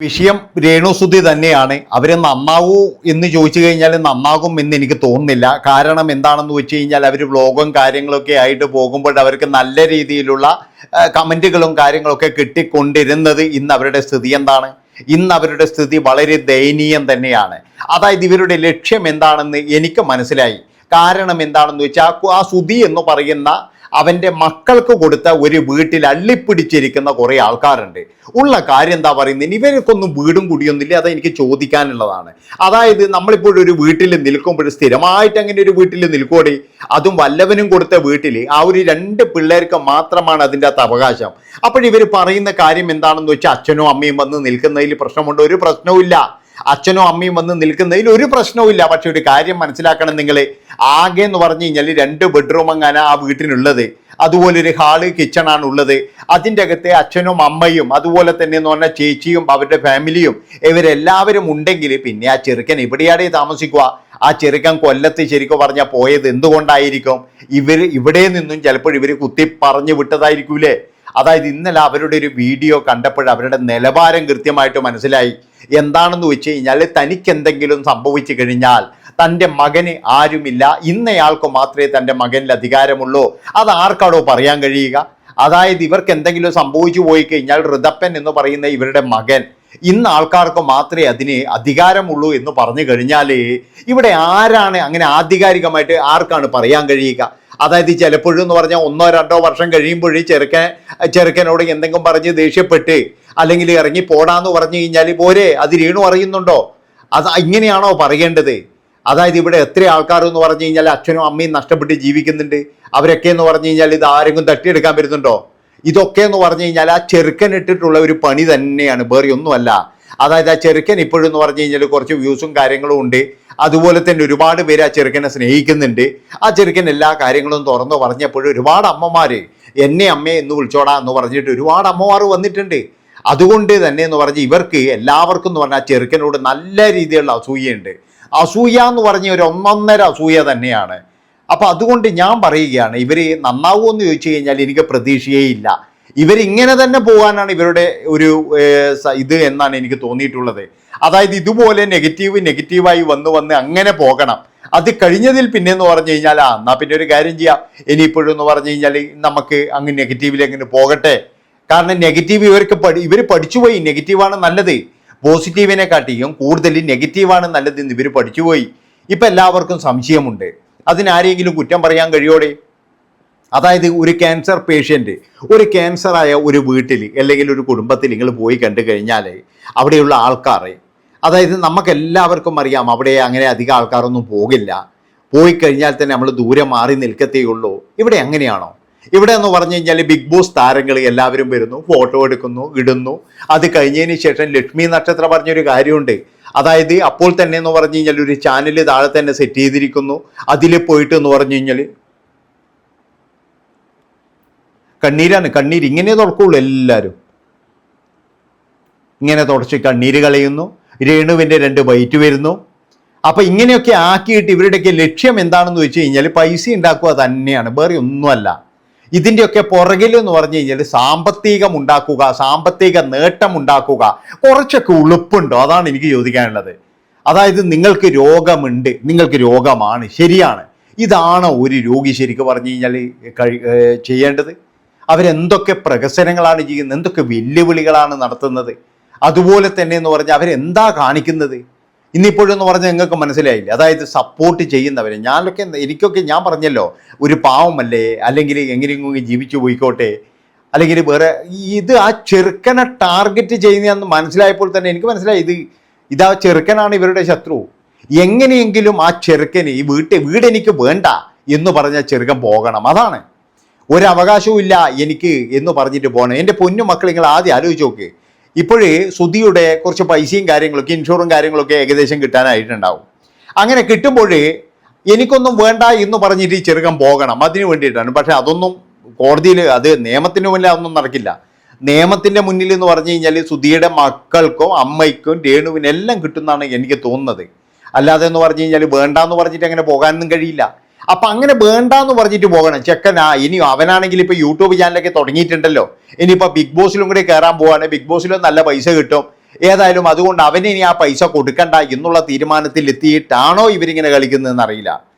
വിഷയം രേണുസുതി തന്നെയാണ്. അവരെ നന്നാവൂ എന്ന് ചോദിച്ചു കഴിഞ്ഞാൽ നന്നാകും എന്ന് എനിക്ക് തോന്നുന്നില്ല. കാരണം എന്താണെന്ന് വെച്ച് കഴിഞ്ഞാൽ അവർ വ്ളോഗും കാര്യങ്ങളൊക്കെ ആയിട്ട് പോകുമ്പോൾ അവർക്ക് നല്ല രീതിയിലുള്ള കമൻറ്റുകളും കാര്യങ്ങളൊക്കെ കിട്ടിക്കൊണ്ടിരുന്നത്. ഇന്ന് അവരുടെ സ്ഥിതി എന്താണ്? ഇന്ന് അവരുടെ സ്ഥിതി വളരെ ദയനീയം തന്നെയാണ്. അതായത് ഇവരുടെ ലക്ഷ്യം എന്താണെന്ന് എനിക്ക് മനസ്സിലായി. കാരണം എന്താണെന്ന് വെച്ചാൽ ആ സുധി എന്ന് പറയുന്ന അവൻ്റെ മക്കൾക്ക് കൊടുത്ത ഒരു വീട്ടിൽ അള്ളിപ്പിടിച്ചിരിക്കുന്ന കുറേ ആൾക്കാരുണ്ട്. ഉള്ള കാര്യം എന്താ പറയുന്നത്, ഇവർക്കൊന്നും വീടും കുടിയൊന്നുമില്ല. അത് എനിക്ക് ചോദിക്കാനുള്ളതാണ്. അതായത് നമ്മളിപ്പോൾ ഒരു വീട്ടിൽ നിൽക്കുമ്പോൾ സ്ഥിരമായിട്ട് അങ്ങനെ ഒരു വീട്ടിൽ നിൽക്കൂടെ, അതും വല്ലവനും കൊടുത്ത വീട്ടിൽ ആ ഒരു 2 പിള്ളേർക്ക് മാത്രമാണ് അതിൻ്റെ അകത്ത് അവകാശം. അപ്പോഴിവർ പറയുന്ന കാര്യം എന്താണെന്ന് വെച്ചാൽ അച്ഛനും അമ്മയും വന്ന് നിൽക്കുന്നതിൽ പ്രശ്നമുണ്ട്. ഒരു പ്രശ്നവുമില്ല. അച്ഛനും അമ്മയും വന്ന് നിൽക്കുന്നതിൽ ഒരു പ്രശ്നവുമില്ല. പക്ഷെ ഒരു കാര്യം മനസ്സിലാക്കണം നിങ്ങൾ, ആകെ എന്ന് പറഞ്ഞു കഴിഞ്ഞാൽ 2 ബെഡ്റൂം അങ്ങനെ ആ വീട്ടിനുള്ളത്. അതുപോലെ ഒരു ഹാള് കിച്ചണാണ് ഉള്ളത്. അതിൻ്റെ അകത്തെ അച്ഛനും അമ്മയും അതുപോലെ തന്നെ എന്ന് പറഞ്ഞാൽ ചേച്ചിയും അവരുടെ ഫാമിലിയും ഇവരെല്ലാവരും ഉണ്ടെങ്കിൽ പിന്നെ ആ ചെറുക്കൻ എവിടെയാണ് താമസിക്കുക? ആ ചെറുക്കൻ കൊല്ലത്ത് ശരിക്കും പറഞ്ഞാൽ പോയത് എന്തുകൊണ്ടായിരിക്കും? ഇവിടെ നിന്നും ചിലപ്പോൾ ഇവർ കുത്തി പറഞ്ഞു വിട്ടതായിരിക്കൂലേ? അതായത് ഇന്നലെ അവരുടെ ഒരു വീഡിയോ കണ്ടപ്പോൾ അവരുടെ നിലവാരം കൃത്യമായിട്ട് മനസ്സിലായി. എന്താണെന്ന് വെച്ച് കഴിഞ്ഞാൽ തനിക്ക് എന്തെങ്കിലും സംഭവിച്ചു കഴിഞ്ഞാൽ തൻ്റെ മകന് ആരുമില്ല, ഇന്നയാൾക്ക് മാത്രമേ തൻ്റെ മകനിൽ അധികാരമുള്ളൂ. അത് ആർക്കാണോ പറയാൻ കഴിയുക? അതായത് ഇവർക്ക് എന്തെങ്കിലും സംഭവിച്ചു പോയി കഴിഞ്ഞാൽ ഋതപ്പൻ എന്ന് പറയുന്ന ഇവരുടെ മകൻ, ഇന്ന് ആൾക്കാർക്ക് മാത്രമേ അതിന് അധികാരമുള്ളൂ എന്ന് പറഞ്ഞു കഴിഞ്ഞാൽ ഇവിടെ ആരാണ് അങ്ങനെ ആധികാരികമായിട്ട് ആർക്കാണ് പറയാൻ കഴിയുക? അതായത് ചിലപ്പോഴും എന്ന് പറഞ്ഞാൽ 1-2 വർഷം കഴിയുമ്പോഴേ ചെറുക്കനോട് എന്തെങ്കിലും പറഞ്ഞ് ദേഷ്യപ്പെട്ട് അല്ലെങ്കിൽ ഇറങ്ങി പോടാന്ന് പറഞ്ഞു കഴിഞ്ഞാൽ പോരെ, അത് രേണു അറിയുന്നുണ്ടോ? അത് ഇങ്ങനെയാണോ പറയേണ്ടത്? അതായത് ഇവിടെ എത്ര ആൾക്കാർ എന്ന് പറഞ്ഞു കഴിഞ്ഞാൽ അച്ഛനും അമ്മയും നഷ്ടപ്പെട്ട് ജീവിക്കുന്നുണ്ട്. അവരൊക്കെ എന്ന് പറഞ്ഞു കഴിഞ്ഞാൽ ഇത് ആരെങ്കിലും തട്ടിയെടുക്കാൻ വരുന്നുണ്ടോ? ഇതൊക്കെ എന്ന് പറഞ്ഞു കഴിഞ്ഞാൽ ആ ചെറുക്കൻ ഇട്ടിട്ടുള്ള ഒരു പണി തന്നെയാണ്, വേറെ ഒന്നുമല്ല. അതായത് ആ ചെറുക്കൻ ഇപ്പോഴും എന്ന് പറഞ്ഞു കഴിഞ്ഞാൽ കുറച്ച് വ്യൂസും കാര്യങ്ങളും ഉണ്ട്. അതുപോലെ തന്നെ ഒരുപാട് പേര് ആ ചെറുക്കനെ സ്നേഹിക്കുന്നുണ്ട്. ആ ചെറുക്കൻ എല്ലാ കാര്യങ്ങളും തുറന്നു പറഞ്ഞപ്പോഴും ഒരുപാട് അമ്മമാർ എന്നെ അമ്മയെ എന്ന് വിളിച്ചോടാ എന്ന് പറഞ്ഞിട്ട് ഒരുപാട് അമ്മമാർ വന്നിട്ടുണ്ട്. അതുകൊണ്ട് തന്നെ എന്ന് പറഞ്ഞ് ഇവർക്ക് എല്ലാവർക്കും എന്ന് പറഞ്ഞാൽ ചെറുക്കനോട് നല്ല രീതിയിലുള്ള അസൂയുണ്ട്. അസൂയ എന്ന് പറഞ്ഞ ഒരു 1.5 അസൂയ തന്നെയാണ്. അപ്പം അതുകൊണ്ട് ഞാൻ പറയുകയാണ്, ഇവർ നന്നാവുമെന്ന് ചോദിച്ചു കഴിഞ്ഞാൽ എനിക്ക് പ്രതീക്ഷയേ ഇല്ല. ഇവരിങ്ങനെ തന്നെ പോകാനാണ് ഇവരുടെ ഒരു ഇത് എന്നാണ് എനിക്ക് തോന്നിയിട്ടുള്ളത്. അതായത് ഇതുപോലെ നെഗറ്റീവായി വന്ന് അങ്ങനെ പോകണം. അത് കഴിഞ്ഞതിൽ പിന്നെ എന്ന് പറഞ്ഞു കഴിഞ്ഞാൽ എന്നാൽ പിന്നെ ഒരു കാര്യം ചെയ്യാം, ഇനിയിപ്പോഴും എന്ന് പറഞ്ഞു കഴിഞ്ഞാൽ നമുക്ക് അങ്ങ് നെഗറ്റീവിലെങ്ങനെ പോകട്ടെ. കാരണം നെഗറ്റീവ് ഇവർ പഠിച്ചുപോയി. നെഗറ്റീവാണ് നല്ലത്, പോസിറ്റീവിനെ കാട്ടിയും കൂടുതൽ നെഗറ്റീവാണ് നല്ലത് എന്ന് ഇവർ പഠിച്ചുപോയി. ഇപ്പം എല്ലാവർക്കും സംശയമുണ്ട്. അതിനാരെങ്കിലും കുറ്റം പറയാൻ കഴിയോടെ? അതായത് ഒരു ക്യാൻസർ പേഷ്യൻ്റ്, ഒരു ക്യാൻസറായ ഒരു വീട്ടിൽ അല്ലെങ്കിൽ ഒരു കുടുംബത്തിൽ നിങ്ങൾ പോയി കണ്ടു കഴിഞ്ഞാൽ അവിടെയുള്ള ആൾക്കാർ, അതായത് നമുക്കെല്ലാവർക്കും അറിയാം അവിടെ അങ്ങനെ അധികം ആൾക്കാരൊന്നും പോകില്ല. പോയി കഴിഞ്ഞാൽ തന്നെ നമ്മൾ ദൂരെ മാറി നിൽക്കത്തേ ഉള്ളൂ. ഇവിടെ അങ്ങനെയാണോ? ഇവിടെ എന്ന് പറഞ്ഞു കഴിഞ്ഞാൽ ബിഗ് ബോസ് താരങ്ങൾ എല്ലാവരും വരുന്നു, ഫോട്ടോ എടുക്കുന്നു, ഇടുന്നു. അത് കഴിഞ്ഞതിന് ശേഷം ലക്ഷ്മി നക്ഷത്രം പറഞ്ഞൊരു കാര്യമുണ്ട്. അതായത് അപ്പോൾ തന്നെ എന്ന് പറഞ്ഞു കഴിഞ്ഞാൽ ഒരു ചാനൽ താഴെ തന്നെ സെറ്റ് ചെയ്തിരിക്കുന്നു. അതിൽ പോയിട്ട് എന്ന് പറഞ്ഞു കഴിഞ്ഞാൽ കണ്ണീര് ഇങ്ങനെ തുറക്കുള്ളൂ. എല്ലാവരും ഇങ്ങനെ തുടച്ച് കണ്ണീര് കളയുന്നു. രേണുവിൻ്റെ 2 ബൈറ്റ് വരുന്നു. അപ്പം ഇങ്ങനെയൊക്കെ ആക്കിയിട്ട് ഇവരുടെയൊക്കെ ലക്ഷ്യം എന്താണെന്ന് വെച്ച് കഴിഞ്ഞാൽ പൈസ ഉണ്ടാക്കുക തന്നെയാണ്, വേറെ ഒന്നുമല്ല. ഇതിൻ്റെയൊക്കെ പുറകിൽ എന്ന് പറഞ്ഞു കഴിഞ്ഞാൽ സാമ്പത്തികം ഉണ്ടാക്കുക, സാമ്പത്തിക നേട്ടം ഉണ്ടാക്കുക. കുറച്ചൊക്കെ ഉളുപ്പുണ്ടോ? അതാണ് എനിക്ക് ചോദിക്കാനുള്ളത്. അതായത് നിങ്ങൾക്ക് രോഗമുണ്ട്, നിങ്ങൾക്ക് രോഗമാണ്, ശരിയാണ്. ഇതാണോ ഒരു രോഗി ശരിക്കും പറഞ്ഞു കഴിഞ്ഞാൽ ചെയ്യേണ്ടത്? അവരെന്തൊക്കെ പ്രഹസനങ്ങളാണ് ചെയ്യുന്നത്, എന്തൊക്കെ വെല്ലുവിളികളാണ് നടത്തുന്നത്. അതുപോലെ തന്നെ എന്ന് പറഞ്ഞാൽ അവരെന്താ കാണിക്കുന്നത്? ഇന്നിപ്പോഴെന്ന് പറഞ്ഞാൽ നിങ്ങൾക്ക് മനസ്സിലായില്ലേ? അതായത് സപ്പോർട്ട് ചെയ്യുന്നവരെ എനിക്കൊക്കെ ഞാൻ പറഞ്ഞല്ലോ, ഒരു പാവമല്ലേ, അല്ലെങ്കിൽ എങ്ങനെയെങ്കിലും ജീവിച്ചു പോയിക്കോട്ടെ, അല്ലെങ്കിൽ വേറെ ഇത് ആ ചെറുക്കനെ ടാർഗറ്റ് ചെയ്യുന്നതെന്ന് മനസ്സിലായപ്പോൾ തന്നെ എനിക്ക് മനസ്സിലായി ഇതാ ചെറുക്കനാണ് ഇവരുടെ ശത്രു. എങ്ങനെയെങ്കിലും ആ ചെറുക്കന് ഈ വീട് എനിക്ക് വേണ്ട എന്ന് പറഞ്ഞാൽ ചെറുക്കൻ പോകണം. അതാണ്, ഒരവകാശവും ഇല്ല എനിക്ക് എന്ന് പറഞ്ഞിട്ട് പോകണം. എൻ്റെ പൊന്നു മക്കൾ, നിങ്ങൾ ആദ്യം ആലോചിച്ച് നോക്ക്. ഇപ്പോഴേ സുധിയുടെ കുറച്ച് പൈസയും കാര്യങ്ങളൊക്കെ ഇൻഷുറും കാര്യങ്ങളൊക്കെ ഏകദേശം കിട്ടാനായിട്ടുണ്ടാവും. അങ്ങനെ കിട്ടുമ്പോൾ എനിക്കൊന്നും വേണ്ട എന്ന് പറഞ്ഞിട്ട് ഈ ചെറുക്കൻ പോകണം, അതിന് വേണ്ടിയിട്ടാണ്. പക്ഷെ അതൊന്നും കോടതിയിൽ, അത് നിയമത്തിന് മുന്നിൽ അതൊന്നും നടക്കില്ല. നിയമത്തിൻ്റെ മുന്നിൽ എന്ന് പറഞ്ഞു കഴിഞ്ഞാൽ സുധിയുടെ മക്കൾക്കും അമ്മയ്ക്കും രേണുവിനെല്ലാം കിട്ടുന്നതാണ് എനിക്ക് തോന്നുന്നത്. അല്ലാതെ എന്ന് പറഞ്ഞു കഴിഞ്ഞാൽ വേണ്ടാന്ന് പറഞ്ഞിട്ട് അങ്ങനെ പോകാനൊന്നും കഴിയില്ല. അപ്പം അങ്ങനെ വേണ്ടാന്ന് പറഞ്ഞിട്ട് പോകണം. ചെക്കനാ ഇനി അവനാണെങ്കിൽ ഇപ്പോൾ യൂട്യൂബ് ചാനലൊക്കെ തുടങ്ങിയിട്ടുണ്ടല്ലോ. ഇനിയിപ്പോൾ ബിഗ് ബോസിലും കൂടി കയറാൻ പോവാണ്. ബിഗ് ബോസിലും നല്ല പൈസ കിട്ടും. ഏതായാലും അതുകൊണ്ട് അവനിനി ആ പൈസ കൊടുക്കണ്ട എന്നുള്ള തീരുമാനത്തിൽ എത്തിയിട്ടാണോ ഇവരിങ്ങനെ കളിക്കുന്നതെന്ന് അറിയില്ല.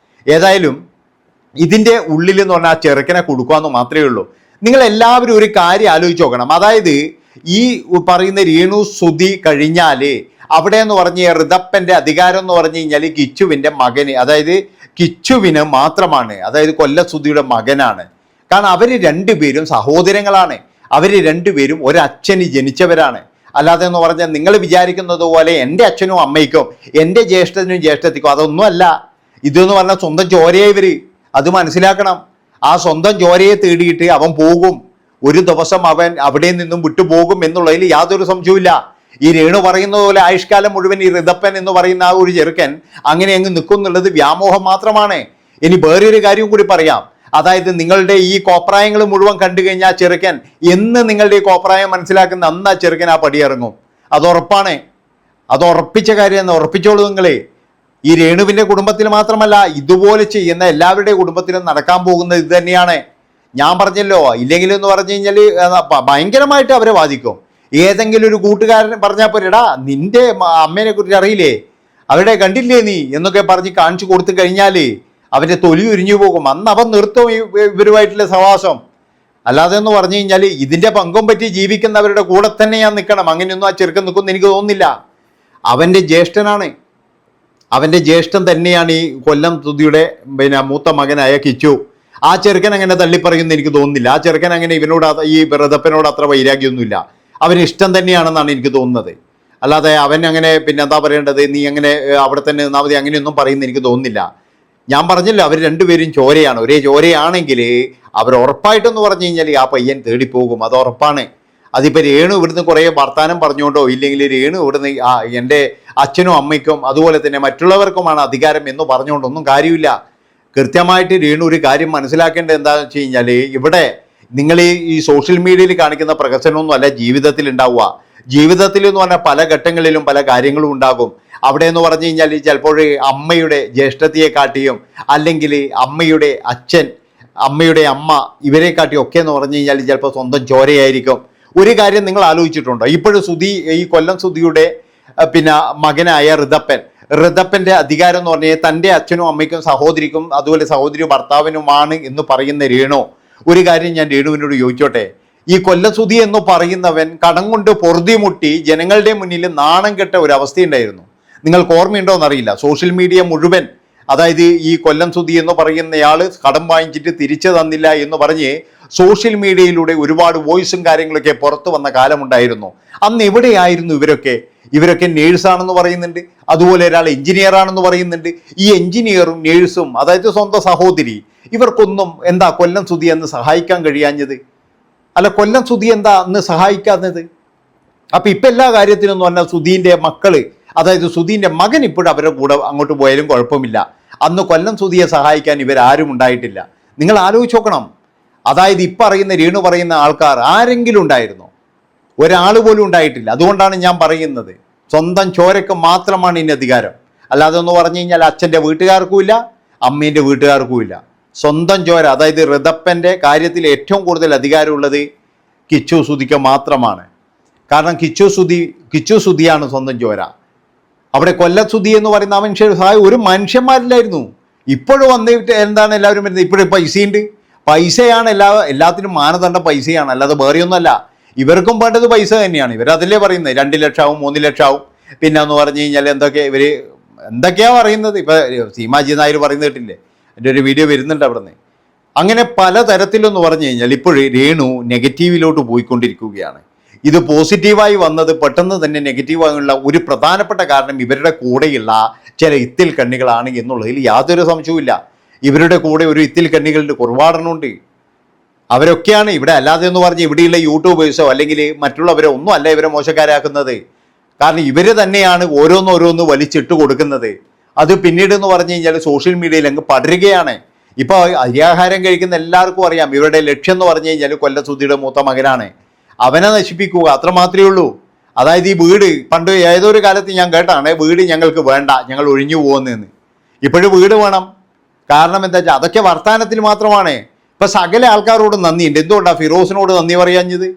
ഏതായാലും ഇതിൻ്റെ ഉള്ളിൽ എന്ന് പറഞ്ഞാൽ ആ ചെറുക്കനെ കൊടുക്കാമെന്ന് മാത്രമേ ഉള്ളൂ. നിങ്ങൾ എല്ലാവരും ഒരു കാര്യം ആലോചിച്ച് നോക്കണം. അതായത് ഈ പറയുന്ന രേണു സുധി കഴിഞ്ഞാൽ അവിടെ എന്ന് പറഞ്ഞ ഋതപ്പൻ്റെ അധികാരം എന്ന് പറഞ്ഞു കഴിഞ്ഞാൽ കിച്ചുവിൻ്റെ മകന്, അതായത് കിച്ചുവിന് മാത്രമാണ്. അതായത് കൊല്ലസുധിയുടെ മകനാണ്. കാരണം അവർ രണ്ടുപേരും സഹോദരങ്ങളാണ്. അവർ രണ്ടുപേരും ഒരച്ഛന് ജനിച്ചവരാണ്. അല്ലാതെ എന്ന് പറഞ്ഞാൽ നിങ്ങൾ വിചാരിക്കുന്നത് പോലെ എൻ്റെ അച്ഛനും അമ്മയ്ക്കും എൻ്റെ ജ്യേഷ്ഠനും ജ്യേഷ്ഠത്തിക്കും അതൊന്നുമല്ല. ഇതെന്ന് പറഞ്ഞാൽ സ്വന്തം ചോരയെ ഇവർ, അത് മനസ്സിലാക്കണം. ആ സ്വന്തം ചോരയെ തേടിയിട്ട് അവൻ പോകും. ഒരു ദിവസം അവൻ അവിടെ നിന്നും വിട്ടുപോകും എന്നുള്ളതിൽ യാതൊരു സംശയവുമില്ല. ഈ രേണു പറയുന്നത് പോലെ ആയുഷ്കാലം മുഴുവൻ ഈ ഋതപ്പൻ എന്ന് പറയുന്ന ആ ഒരു ചെറുക്കൻ അങ്ങനെ അങ്ങ് നിൽക്കും എന്നുള്ളത് വ്യാമോഹം മാത്രമാണ്. ഇനി വേറൊരു കാര്യം കൂടി പറയാം. അതായത് നിങ്ങളുടെ ഈ കോപ്രായങ്ങൾ മുഴുവൻ കണ്ടു കഴിഞ്ഞാൽ ചെറുക്കൻ എന്ന് നിങ്ങളുടെ ഈ കോപ്രായം മനസ്സിലാക്കുന്ന അന്ന് ആ ചെറുക്കൻ ആ പടിയിറങ്ങും. അത് ഉറപ്പാണ്. അത് ഉറപ്പിച്ച കാര്യം ഉറപ്പിച്ചോളൂ നിങ്ങളെ. ഈ രേണുവിൻ്റെ കുടുംബത്തിൽ മാത്രമല്ല, ഇതുപോലെ ചെയ്യുന്ന എല്ലാവരുടെയും കുടുംബത്തിലും നടക്കാൻ പോകുന്നത് ഇത് തന്നെയാണ്. ഞാൻ പറഞ്ഞല്ലോ, ഇല്ലെങ്കിൽ എന്ന് പറഞ്ഞു കഴിഞ്ഞാൽ ഭയങ്കരമായിട്ട് അവരെ ബാധിക്കും. ഏതെങ്കിലും ഒരു കൂട്ടുകാരൻ പറഞ്ഞാൽ പോരെടാ നിന്റെ അമ്മേനെ കുറിച്ച് അറിയില്ലേ, അവരുടെ കണ്ടില്ലേ നീ എന്നൊക്കെ പറഞ്ഞ് കാണിച്ചു കൊടുത്തു കഴിഞ്ഞാൽ അവൻ്റെ തൊലി ഉരിഞ്ഞു പോകും. അന്ന് അവൻ നിർത്തും ഇവരുമായിട്ടുള്ള സഹവാസം. അല്ലാതെ എന്ന് പറഞ്ഞു കഴിഞ്ഞാൽ ഇതിൻ്റെ പങ്കും പറ്റി ജീവിക്കുന്നവരുടെ കൂടെ തന്നെ ഞാൻ നിൽക്കണം. അങ്ങനെയൊന്നും ആ ചെറുക്കൻ നിൽക്കുമെന്ന് എനിക്ക് തോന്നുന്നില്ല. അവൻ്റെ ജ്യേഷ്ഠനാണ്, അവൻ്റെ ജ്യേഷ്ഠൻ തന്നെയാണ് ഈ കൊല്ലം സുധിയുടെ മൂത്ത മകനായ കിച്ചു. ആ ചെറുക്കൻ അങ്ങനെ തള്ളിപ്പറയുമെന്ന് എനിക്ക് തോന്നുന്നില്ല. ആ ചെറുക്കൻ അങ്ങനെ ഇവനോട് ഈ ഋതപ്പനോട് അത്ര വൈരാഗ്യമൊന്നുമില്ല. അവന് ഇഷ്ടം തന്നെയാണെന്നാണ് എനിക്ക് തോന്നുന്നത്. അല്ലാതെ അവൻ അങ്ങനെ എന്താ പറയേണ്ടത്, നീ അങ്ങനെ അവിടെ തന്നെ നിന്നാൽ മതി അങ്ങനെയൊന്നും പറയുന്നത് എനിക്ക് തോന്നുന്നില്ല. ഞാൻ പറഞ്ഞല്ലോ, അവർ രണ്ടുപേരും ചോരയാണ്. ഒരേ ചോരയാണെങ്കിൽ അവർ ഉറപ്പായിട്ടെന്ന് പറഞ്ഞു കഴിഞ്ഞാൽ ആ പയ്യൻ തേടിപ്പോകും. അത് ഉറപ്പാണ്. അതിപ്പോൾ രേണു ഇവിടുന്ന് കുറേ വർത്താനം പറഞ്ഞുകൊണ്ടോ ഇല്ലെങ്കിൽ രേണു ഇവിടുന്ന് എൻ്റെ അച്ഛനും അമ്മയ്ക്കും അതുപോലെ തന്നെ മറ്റുള്ളവർക്കുമാണ് അധികാരം എന്ന് പറഞ്ഞുകൊണ്ടൊന്നും കാര്യമില്ല. കൃത്യമായിട്ട് രേണു ഒരു കാര്യം മനസ്സിലാക്കേണ്ടത് എന്താണെന്ന് വെച്ച് കഴിഞ്ഞാൽ ഇവിടെ നിങ്ങൾ ഈ സോഷ്യൽ മീഡിയയിൽ കാണിക്കുന്ന പ്രകസനമൊന്നും അല്ല ജീവിതത്തിൽ ഉണ്ടാവുക. ജീവിതത്തിൽ എന്ന് പറഞ്ഞാൽ പല ഘട്ടങ്ങളിലും പല കാര്യങ്ങളും ഉണ്ടാകും. അവിടെ എന്ന് പറഞ്ഞു കഴിഞ്ഞാൽ ചിലപ്പോൾ അമ്മയുടെ ജ്യേഷ്ഠതയെ കാട്ടിയും അല്ലെങ്കിൽ അമ്മയുടെ അച്ഛൻ, അമ്മയുടെ അമ്മ ഇവരെ കാട്ടിയും ഒക്കെ എന്ന് പറഞ്ഞു കഴിഞ്ഞാൽ ചിലപ്പോൾ സ്വന്തം ചോരയായിരിക്കും. ഒരു കാര്യം നിങ്ങൾ ആലോചിച്ചിട്ടുണ്ടോ, ഇപ്പോഴും സുധി ഈ കൊല്ലം സുധിയുടെ മകനായ ഋതപ്പൻ്റെ അധികാരം എന്ന് പറഞ്ഞാൽ തൻ്റെ അച്ഛനും അമ്മയ്ക്കും സഹോദരിക്കും അതുപോലെ സഹോദരി ഭർത്താവിനുമാണ് എന്ന് പറയുന്ന രേണു, ഒരു കാര്യം ഞാൻ രേണുവിനോട് ചോദിച്ചോട്ടെ, ഈ കൊല്ലസുധി എന്ന് പറയുന്നവൻ കടം കൊണ്ട് പൊറുതിമുട്ടി ജനങ്ങളുടെ മുന്നിൽ നാണം കെട്ട ഒരു അവസ്ഥയുണ്ടായിരുന്നു. നിങ്ങൾക്ക് ഓർമ്മയുണ്ടോ എന്നറിയില്ല. സോഷ്യൽ മീഡിയ മുഴുവൻ, അതായത് ഈ കൊല്ലം സുധി എന്ന് പറയുന്നയാൾ കടം വാങ്ങിച്ചിട്ട് തിരിച്ചു തന്നില്ല എന്ന് പറഞ്ഞ് സോഷ്യൽ മീഡിയയിലൂടെ ഒരുപാട് വോയിസും കാര്യങ്ങളൊക്കെ പുറത്തു വന്ന കാലമുണ്ടായിരുന്നു. അന്ന് എവിടെയായിരുന്നു ഇവരൊക്കെ നേഴ്സാണെന്ന് പറയുന്നുണ്ട്, അതുപോലെ ഒരാൾ എഞ്ചിനീയർ ആണെന്ന് പറയുന്നുണ്ട്. ഈ എഞ്ചിനീയറും നേഴ്സും അതായത് സ്വന്തം സഹോദരി, ഇവർക്കൊന്നും എന്താ കൊല്ലം സുധി എന്ന് സഹായിക്കാൻ കഴിയാഞ്ഞത്? അല്ല, കൊല്ലം സുധി എന്താ അന്ന് സഹായിക്കാഞ്ഞത്? അപ്പം ഇപ്പം എല്ലാ കാര്യത്തിനും എന്ന് പറഞ്ഞാൽ സുധീൻ്റെ മക്കള്, അതായത് സുധീൻ്റെ മകൻ ഇപ്പോഴും അവരുടെ കൂടെ അങ്ങോട്ട് പോയാലും കുഴപ്പമില്ല. അന്ന് കൊല്ലം സുധിയെ സഹായിക്കാൻ ഇവരാരും ഉണ്ടായിട്ടില്ല. നിങ്ങൾ ആലോചിച്ച് നോക്കണം. അതായത് ഇപ്പം അറിയുന്ന രേണു പറയുന്ന ആൾക്കാർ ആരെങ്കിലും ഉണ്ടായിരുന്നോ? ഒരാൾ പോലും ഉണ്ടായിട്ടില്ല. അതുകൊണ്ടാണ് ഞാൻ പറയുന്നത്, സ്വന്തം ചോരയ്ക്ക് മാത്രമാണ് ഇനി അധികാരം. അല്ലാതെ എന്ന് പറഞ്ഞു കഴിഞ്ഞാൽ അച്ഛൻ്റെ വീട്ടുകാർക്കുമില്ല, അമ്മേൻ്റെ വീട്ടുകാർക്കുമില്ല. സ്വന്തം ചോര, അതായത് ഋതപ്പൻ്റെ കാര്യത്തിൽ ഏറ്റവും കൂടുതൽ അധികാരമുള്ളത് കിച്ചു സുധിക്ക് മാത്രമാണ്. കാരണം കിച്ചു സുധിയാണ് സ്വന്തം ചോര. അവിടെ കൊല്ലസുധി എന്ന് പറയുന്ന ആ മനുഷ്യർ ഒരു മനുഷ്യന്മാരില്ലായിരുന്നു. ഇപ്പോഴും വന്നിട്ട് എന്താണ് എല്ലാവരും വരുന്നത്, ഇപ്പോഴും പൈസയാണ് എല്ലാത്തിനും മാനദണ്ഡം പൈസയാണ്, അല്ലാതെ വേറെയൊന്നുമല്ല. ഇവർക്കും വേണ്ടത് പൈസ തന്നെയാണ്. ഇവരതിലേ പറയുന്നത് 2 ലക്ഷമാവും 3 ലക്ഷമാവും. എന്ന് പറഞ്ഞു കഴിഞ്ഞാൽ എന്തൊക്കെയാ പറയുന്നത്. ഇപ്പം സീമാജി നായർ പറയുന്നത് കേട്ടില്ലേ, എൻ്റെ ഒരു വീഡിയോ വരുന്നുണ്ട് അവിടെ നിന്ന്. അങ്ങനെ പലതരത്തിലെന്ന് പറഞ്ഞു കഴിഞ്ഞാൽ ഇപ്പോഴും രേണു നെഗറ്റീവിലോട്ട് പോയിക്കൊണ്ടിരിക്കുകയാണ്. ഇത് പോസിറ്റീവായി വന്നത് പെട്ടെന്ന് തന്നെ നെഗറ്റീവായുള്ള ഒരു പ്രധാനപ്പെട്ട കാരണം ഇവരുടെ കൂടെയുള്ള ചില ഇത്തിൽ കണ്ണികളാണ് എന്നുള്ളതിൽ യാതൊരു സംശയവുമില്ല. ഇവരുടെ കൂടെ ഒരു ഇത്തിൽ കണ്ണികളുടെ ഒരുപാടെണ്ണമുണ്ട്. അവരൊക്കെയാണ് ഇവിടെ, അല്ലാതെ എന്ന് പറഞ്ഞ് ഇവിടെയുള്ള യൂട്യൂബേഴ്സോ അല്ലെങ്കിൽ മറ്റുള്ളവരോ ഒന്നും അല്ല ഇവരെ മോശക്കാരാക്കുന്നത്. കാരണം ഇവർ തന്നെയാണ് ഓരോന്നോരോന്ന് വലിച്ചിട്ട് കൊടുക്കുന്നത്. അത് പിന്നീട് എന്ന് പറഞ്ഞു കഴിഞ്ഞാൽ സോഷ്യൽ മീഡിയയിൽ അങ്ങ് പടരുകയാണ്. ഇപ്പോൾ അരിയാഹാരം കഴിക്കുന്ന എല്ലാവർക്കും അറിയാം ഇവരുടെ ലക്ഷ്യം എന്ന് പറഞ്ഞു കഴിഞ്ഞാൽ കൊല്ലസുധിയുടെ മൂത്ത മകനാണ്. അവനെ നശിപ്പിക്കുക, അത്ര മാത്രമേ ഉള്ളൂ. അതായത് ഈ വീട് പണ്ട് ഏതൊരു കാലത്ത് ഞാൻ കേട്ടാണ്, വീട് ഞങ്ങൾക്ക് വേണ്ട, ഞങ്ങൾ ഒഴിഞ്ഞു പോകുന്നതെന്ന്. ഇപ്പോഴും വീട് വേണം. കാരണം എന്താ വെച്ചാൽ അതൊക്കെ വർത്തമാനത്തിൽ മാത്രമാണ്. ഇപ്പം സകല ആൾക്കാരോട് നന്ദിയുണ്ട്. എന്തുകൊണ്ടാണ് ഫിറോസിനോട് നന്ദി പറയാഞ്ഞത്?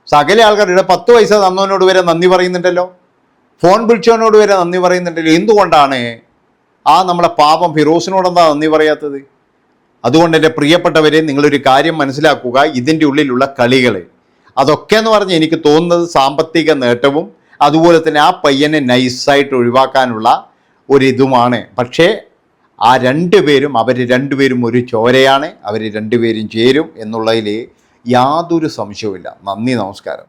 സകല ആൾക്കാരുടെ 10 പൈസ തന്നവനോട് വരെ നന്ദി പറയുന്നുണ്ടല്ലോ. ഫോൺ വിളിച്ചവനോട് വരെ നന്ദി പറയുന്നുണ്ടല്ലോ. എന്തുകൊണ്ടാണ് ആ നമ്മളെ പാപം ഫിറോസിനോടെന്താ നന്ദി പറയാത്തത്? അതുകൊണ്ട് എൻ്റെ പ്രിയപ്പെട്ടവരെ, നിങ്ങളൊരു കാര്യം മനസ്സിലാക്കുക, ഇതിൻ്റെ ഉള്ളിലുള്ള കളികൾ അതൊക്കെ എന്ന് പറഞ്ഞ് എനിക്ക് തോന്നുന്നത് സാമ്പത്തിക നേട്ടവും അതുപോലെ തന്നെ ആ പയ്യനെ നൈസായിട്ട് ഒഴിവാക്കാനുള്ള ഒരിതുമാണ്. പക്ഷേ ആ അവർ രണ്ടുപേരും ഒരു ചോരയാണ്, അവർ രണ്ടുപേരും ചേരും എന്നുള്ളതിൽ യാതൊരു സംശയവുമില്ല. നന്ദി, നമസ്കാരം.